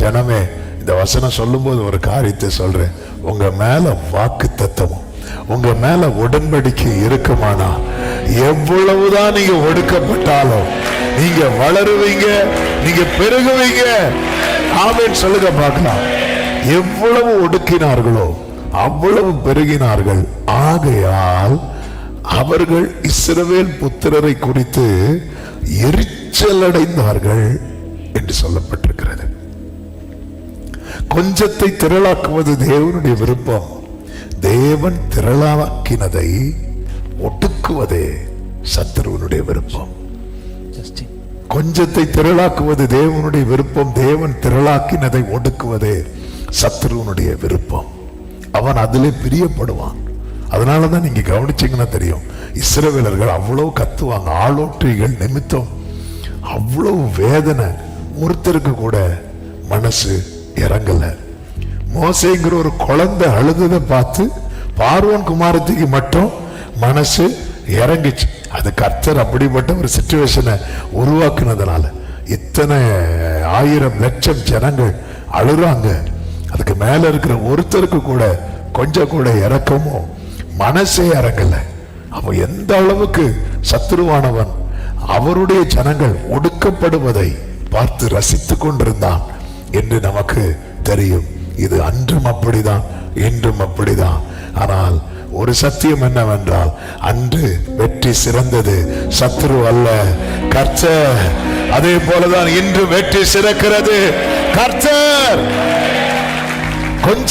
ஜனமே, இந்த வசனம் சொல்லும் போது ஒரு காரியத்தை சொல்றேன். உங்க மேல வாக்கு தத்தமும் உங்க மேல உடன்படிக்கை இருக்குமானா எவ்வளவுதான் நீங்க ஒடுக்கப்பட்டாலும் நீங்க வளருவீங்க, நீங்க பெருகுவீங்க. ஆமென் சொல்லுங்க பார்க்கலாம். எவ்வளவு ஒடுக்கினார்களோ அவ்வளவு பெருகினார்கள். ஆகையால் அவர்கள் இஸ்ரவேல் புத்திரரை குறித்து எரிச்சல் அடைந்தார்கள் என்று சொல்லப்பட்டிருக்கிறது. கொஞ்சத்தை திரளாக்குவது தேவனுடைய விருப்பம். தேவன் திரளாக்கினதை ஒடுக்குவதே சத்துருவனுடைய விருப்பம். கொஞ்சத்தை திரளாக்குவது தேவனுடைய விருப்பம். தேவன் திரளாக்கினதை ஒடுக்குவதே சத்துருவனுடைய விருப்பம். அவன் அதிலே பிரியப்படுவான். அதனாலதான் நீங்க கவனிச்சீங்கன்னா தெரியும், இஸ்ரவேலர்கள் அவ்வளவு கத்துவாங்க. ஆளோற்றிகள் நிமித்தம் அவ்வளவு வேதனை. ஒருத்தருக்கு கூட மனசு இறங்கல. மோசேங்கிற ஒரு குழந்தை அழுததை பார்த்து பார்வோன் குமாரத்திக்கு மட்டும் மனசு இறங்கிச்சு. அது கர்த்தர் அப்படிப்பட்ட ஒரு சிச்சுவேஷனை உருவாக்குனதுனால இத்தனை 1000 லட்சம் ஜனங்கள் அழுறாங்க. அதுக்கு மேல இருக்கிற ஒருத்தருக்கு கூட கொஞ்சம் கூட இறக்கமோ மனசே இறங்கல. அவன் எந்த அளவுக்கு சத்துருவானவன் அவருடைய ஜனங்கள் ஒடுக்கப்படுவதை பார்த்து ரசித்து கொண்டிருந்தான் என்று நமக்கு தெரியும். இது அன்றும் அப்படிதான், இன்றும் அப்படிதான். ஆனால் ஒரு சத்தியம் என்னவென்றால், அன்று வெற்றி சிறந்தது, சத்துரு அல்ல, கர்த்தர். அதே போலதான் இன்று வெற்றி சிறக்கிறது, கர்த்தர். கொஞ்சம்